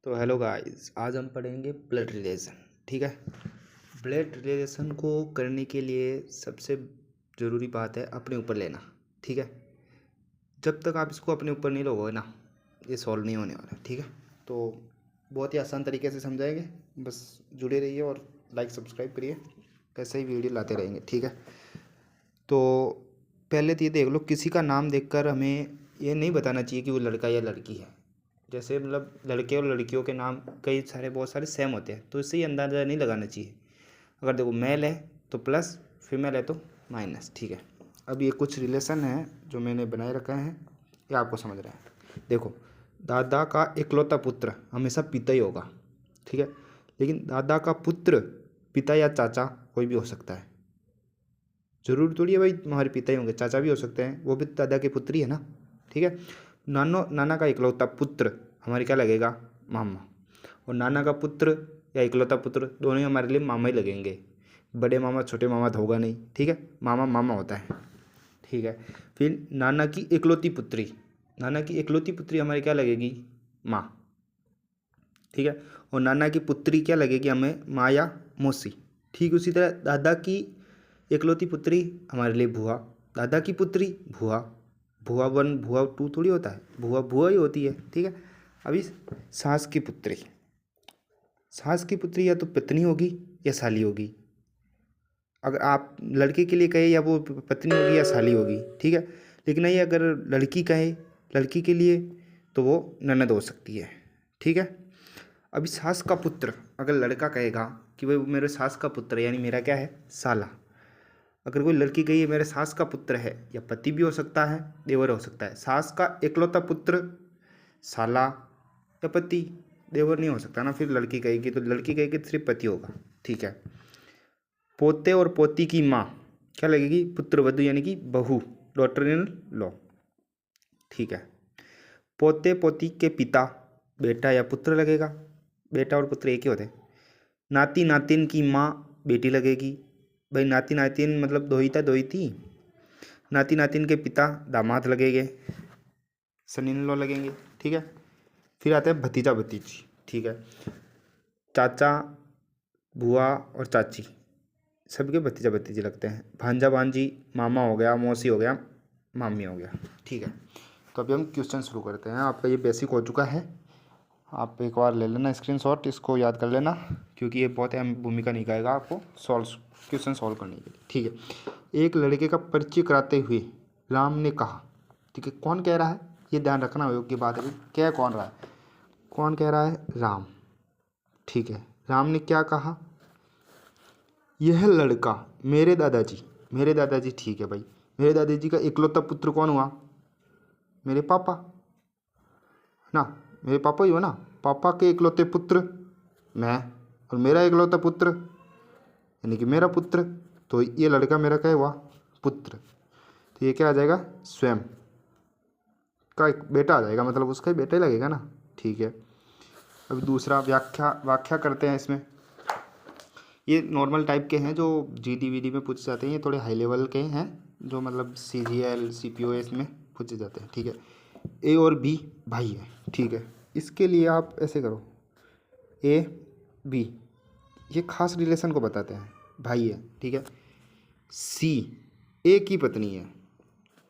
तो hello guys, आज हम पढ़ेंगे ब्लड रिलेशन। ठीक है। ब्लड रिलेशन को करने के लिए सबसे ज़रूरी बात है अपने ऊपर लेना। ठीक है। जब तक आप इसको अपने ऊपर नहीं लोगे ना, ये सॉल्व नहीं होने वाला। ठीक है। तो बहुत ही आसान तरीके से समझाएंगे, बस जुड़े रहिए और लाइक सब्सक्राइब करिए, ऐसे ही वीडियो लाते रहेंगे। ठीक है। तो पहले तो ये देख लो, किसी का नाम देखकर हमें ये नहीं बताना चाहिए कि वो लड़का या लड़की है। जैसे मतलब लड़के और लड़कियों के नाम कई सारे बहुत सारे सेम होते हैं, तो इससे ही अंदाज़ा नहीं लगाना चाहिए। अगर देखो मेल है तो प्लस, फीमेल है तो माइनस। ठीक है। अब ये कुछ रिलेशन है जो मैंने बनाए रखा है, ये आपको समझ रहा है। देखो, दादा का इकलौता पुत्र हमेशा पिता ही होगा। ठीक है। लेकिन दादा का पुत्र पिता या चाचा कोई भी हो सकता है। जरूर थोड़ी है भाई तुम्हारे पिता ही होंगे, चाचा भी हो सकते हैं, वो भी दादा के पुत्र ही है ना। ठीक है। नाना का इकलौता पुत्र हमारे क्या लगेगा, मामा। और नाना का पुत्र या इकलौता पुत्र दोनों ही हमारे लिए मामा ही लगेंगे। बड़े मामा छोटे मामा तो होगा नहीं। ठीक है। मामा मामा होता है। ठीक है। फिर नाना की इकलौती पुत्री हमारी क्या लगेगी, माँ। ठीक है। और नाना की पुत्री क्या लगेगी हमें, माँ या मौसी। ठीक उसी तरह दादा की इकलौती पुत्री हमारे लिए भुआ, दादा की पुत्री भुआ। भुआ 1 भुआ 2 थोड़ी होता है, भुआ भुआ ही होती है। ठीक है। अभी सास की पुत्री या तो पत्नी होगी या साली होगी। अगर आप लड़के के लिए कहे या वो पत्नी होगी या साली होगी। ठीक है। लेकिन नहीं, अगर लड़की कहे लड़की के लिए तो वो ननद हो सकती है। ठीक है। अभी सास का पुत्र अगर लड़का कहेगा कि भाई वो मेरे सास का पुत्र है, यानी मेरा क्या है, साला। अगर कोई लड़की कही है मेरे सास का पुत्र है, या पति भी हो सकता है, देवर हो सकता है। सास का इकलौता पुत्र साला या पति, देवर नहीं हो सकता ना। फिर लड़की कहेगी तो लड़की कहेगी तो सिर्फ पति होगा। ठीक है। पोते और पोती की माँ क्या लगेगी, पुत्र वधू यानी कि बहू, डॉटर इन लॉ। ठीक है। पोते पोती के पिता बेटा या पुत्र लगेगा, बेटा और पुत्र एक ही होते हैं। नाती नातिन की माँ बेटी लगेगी, भाई नाती नातिन मतलब दोहिता दोहिती। नाती नातिन के पिता दामाद लगेंगे, सन इन लॉ लगेंगे। ठीक है। फिर आता है भतीजा भतीजी। ठीक है। चाचा बुआ और चाची सबके भतीजा भतीजी लगते हैं। भांजा भांजी मामा हो गया, मौसी हो गया, मामी हो गया। ठीक है। तो अभी हम क्वेश्चन शुरू करते हैं। आपका ये बेसिक हो चुका है, आप एक बार ले लेना स्क्रीनशॉट, इसको याद कर लेना, क्योंकि ये बहुत अहम भूमिका निभाएगा आपको क्वेश्चन सॉल्व करने के लिए। ठीक है। एक लड़के का परिचय कराते हुए राम ने कहा। ठीक है। कौन कह रहा है, ये ध्यान रखना योग्य बात है। क्या कौन रहा है, कौन कह रहा है, राम। ठीक है। राम ने क्या कहा, यह लड़का मेरे दादाजी। ठीक है भाई, मेरे दादाजी का इकलौता पुत्र कौन हुआ, मेरे पापा ना, मेरे पापा ही हो ना। पापा के इकलौते पुत्र मैं, और मेरा इकलौता पुत्र यानी कि मेरा पुत्र। तो ये लड़का मेरा क्या हुआ, पुत्र। तो ये क्या आ जाएगा, स्वयं का एक बेटा आ जाएगा, मतलब उसका ही बेटा ही लगेगा ना। ठीक है। अभी दूसरा व्याख्या करते हैं इसमें। ये नॉर्मल टाइप के हैं जो जीडी वीडी में पूछे जाते हैं, ये थोड़े हाई लेवल के हैं जो मतलब CGL CPOS में पूछे जाते हैं। ठीक है। ए और बी भाई है। ठीक है। इसके लिए आप ऐसे करो, ए बी, ये खास रिलेशन को बताते हैं, भाई है। ठीक है। सी ए की पत्नी है,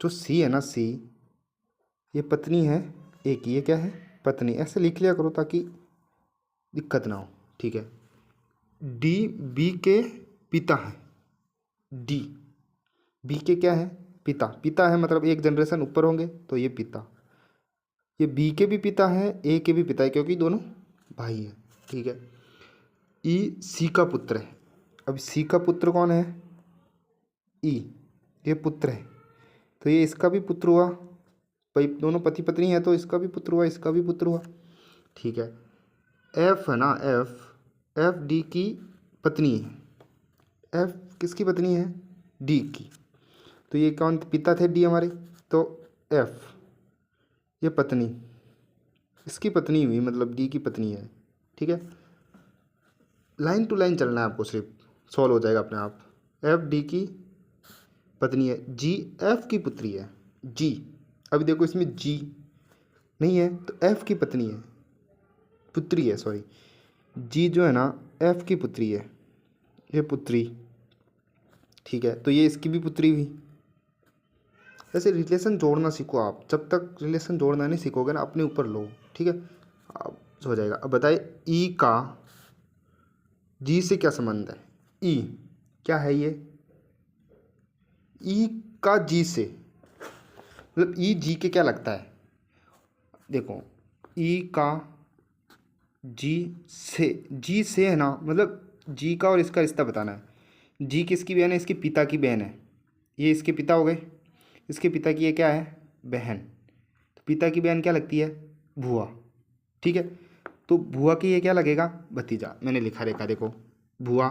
जो सी है ना, सी ये पत्नी है ए की, ये क्या है, पत्नी। ऐसे लिख लिया करो ताकि दिक्कत ना हो। ठीक है। डी बी के पिता है, डी बी के क्या है, पिता है, मतलब एक जनरेशन ऊपर होंगे तो ये पिता। ये बी के भी पिता है, ए के भी पिता है, क्योंकि दोनों भाई हैं। ठीक है। ई सी का पुत्र है। अब सी का पुत्र कौन है, ई, ये पुत्र है, तो ये इसका भी पुत्र हुआ भाई, दोनों पति पत्नी है तो इसका भी पुत्र हुआ, इसका भी पुत्र हुआ। ठीक है। एफ है ना, एफ डी की पत्नी है। एफ किसकी पत्नी है, डी की। तो ये कौन पिता थे, डी हमारे, तो एफ ये पत्नी, इसकी पत्नी हुई, मतलब डी की पत्नी है। ठीक है। लाइन टू लाइन चलना है आपको, सिर्फ सॉल्व हो जाएगा अपने आप। एफ डी की पत्नी है, जी एफ की पुत्री है, जी। अभी देखो इसमें जी नहीं है तो एफ की पत्नी है, पुत्री है, सॉरी, जी जो है ना एफ की पुत्री है, ये पुत्री, ठीक है, तो ये इसकी भी पुत्री हुई। ऐसे रिलेशन जोड़ना सीखो आप, जब तक रिलेशन जोड़ना नहीं सीखोगे ना अपने ऊपर लो, ठीक है, अब हो जाएगा। अब बताइए ई का जी से क्या संबंध है? ई क्या है ये? ई का जी से मतलब ई जी के क्या लगता है? देखो ई का जी से है ना, मतलब जी का और इसका रिश्ता बताना है। जी किसकी बहन है? इसके पिता की बहन है, ये इसके पिता हो गए, इसके पिता की ये क्या है? बहन। तो पिता की बहन क्या लगती है? बुआ, ठीक है। तो बुआ की ये क्या लगेगा? भतीजा। मैंने लिखा रेखा देखो, बुआ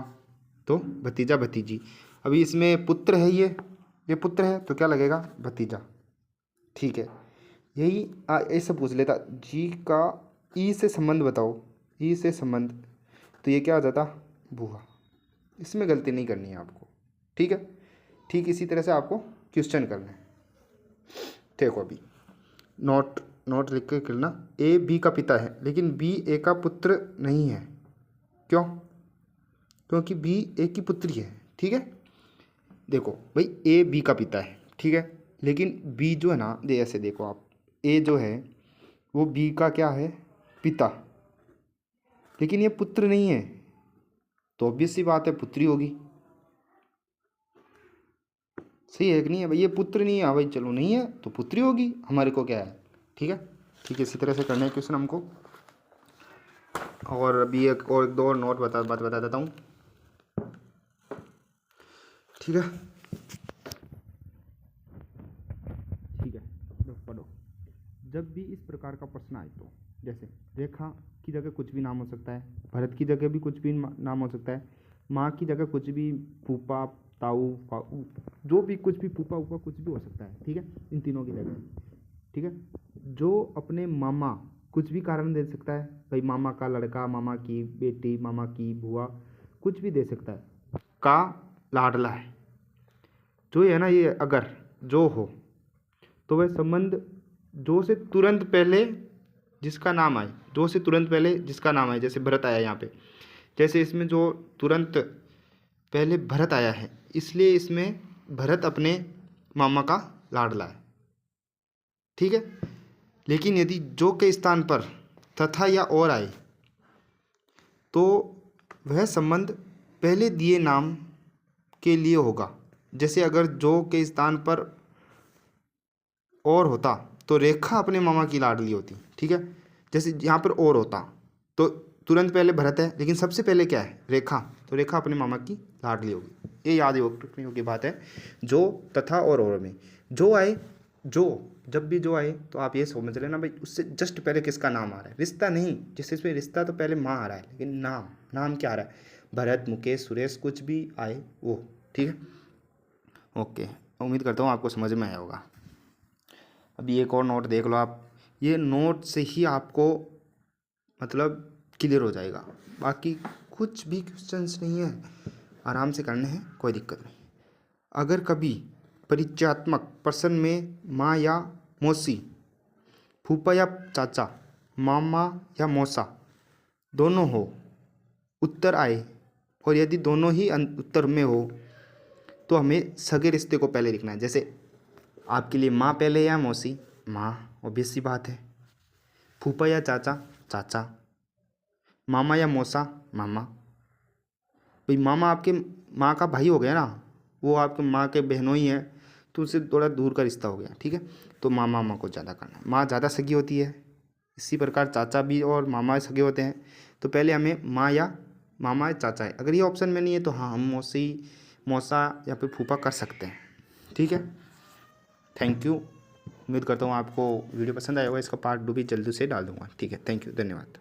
तो भतीजा भतीजी। अभी इसमें पुत्र है, ये पुत्र है तो क्या लगेगा? भतीजा, ठीक है। यही ऐसे पूछ लेता, जी का ई से संबंध बताओ, ई से संबंध, तो ये क्या हो जाता? बुआ। इसमें गलती नहीं करनी है आपको, ठीक है। ठीक इसी तरह से आपको क्वेश्चन करना है। देखो अभी नोट लिख के करना। ए बी का पिता है लेकिन बी ए का पुत्र नहीं है। क्यों? क्योंकि बी ए की पुत्री है, ठीक है। देखो भाई ए बी का पिता है, ठीक है, लेकिन बी जो है ना, ऐसे देखो आप, ए जो है वो बी का क्या है? पिता, लेकिन ये पुत्र नहीं है, तो ऑब्वियस सी बात है पुत्री होगी। सही है कि नहीं है भाई? ये पुत्र नहीं है भाई, चलो नहीं है तो पुत्री होगी, हमारे को क्या है, ठीक है। ठीक है, इसी तरह से करना है क्वेश्चन हमको। और अभी एक और दो नोट बात बता देता हूँ, ठीक है। ठीक है, पढ़ो। जब भी इस प्रकार का प्रश्न आए तो जैसे रेखा की जगह कुछ भी नाम हो सकता है, भरत की जगह भी कुछ भी नाम हो सकता है, माँ की जगह कुछ भी, फूफा ताऊ फाऊ, जो भी कुछ भी, फूफा ऊफा कुछ भी हो सकता है, ठीक है, इन तीनों की जगह, ठीक है। जो अपने मामा कुछ भी कारण दे सकता है, भाई मामा का लड़का, मामा की बेटी, मामा की बुआ, कुछ भी दे सकता है, का लाडला है। जो है ना, ये अगर जो हो तो वह संबंध जो से तुरंत पहले जिसका नाम आए, जो से तुरंत पहले जिसका नाम आए, जैसे भरत आया यहाँ पे, जैसे इसमें जो तुरंत पहले भरत आया है, इसलिए इसमें भरत अपने मामा का लाडला है, ठीक है। लेकिन यदि जो के स्थान पर तथा या और आए तो वह संबंध पहले दिए नाम के लिए होगा। जैसे अगर जो के स्थान पर और होता तो रेखा अपने मामा की लाडली होती, ठीक है। जैसे यहाँ पर और होता तो तुरंत पहले भरत है, लेकिन सबसे पहले क्या है? रेखा, तो रेखा अपने मामा की लाडली होगी। ये याद रखने योग्य बात है। जो तथा और में जो आए, जो जब भी जो आए तो आप ये समझ लेना भाई उससे जस्ट पहले किसका नाम आ रहा है, रिश्ता नहीं। जिस इसमें रिश्ता तो पहले माँ आ रहा है, लेकिन नाम क्या आ रहा है? भरत, मुकेश, सुरेश, कुछ भी आए वो, ठीक है। ओके, उम्मीद करता हूँ आपको समझ में आया होगा। अभी एक और नोट देख लो आप, ये नोट से ही आपको मतलब क्लियर हो जाएगा, बाकी कुछ भी क्वेश्चंस नहीं है, आराम से करने हैं, कोई दिक्कत नहीं। अगर कभी परिचयात्मक प्रश्न में माँ या मौसी, फूफा या चाचा, मामा या मौसा दोनों हो, उत्तर आए, और यदि दोनों ही उत्तर में हो तो हमें सगे रिश्ते को पहले लिखना है। जैसे आपके लिए माँ पहले या मौसी? माँ, ऑब्वियस सी बात है। फूफा या चाचा? चाचा। मामा या मौसा? मामा। भाई मामा आपके माँ का भाई हो गया ना, वो आपके माँ के बहनों ही है, तो उससे थोड़ा दूर का रिश्ता हो गया, ठीक है। तो मामा को ज़्यादा करना है, माँ ज़्यादा सगी होती है। इसी प्रकार चाचा भी और मामा सगे होते हैं, तो पहले हमें माँ या मामा या चाचा है। अगर ये ऑप्शन में नहीं है तो हाँ, हम मौसी, मौसा या फिर फूफा कर सकते हैं, ठीक है। थैंक यू, उम्मीद करता हूँ आपको वीडियो पसंद आया होगा। इसका पार्ट 2 भी जल्दी से डाल दूँगा, ठीक है। थैंक यू, धन्यवाद।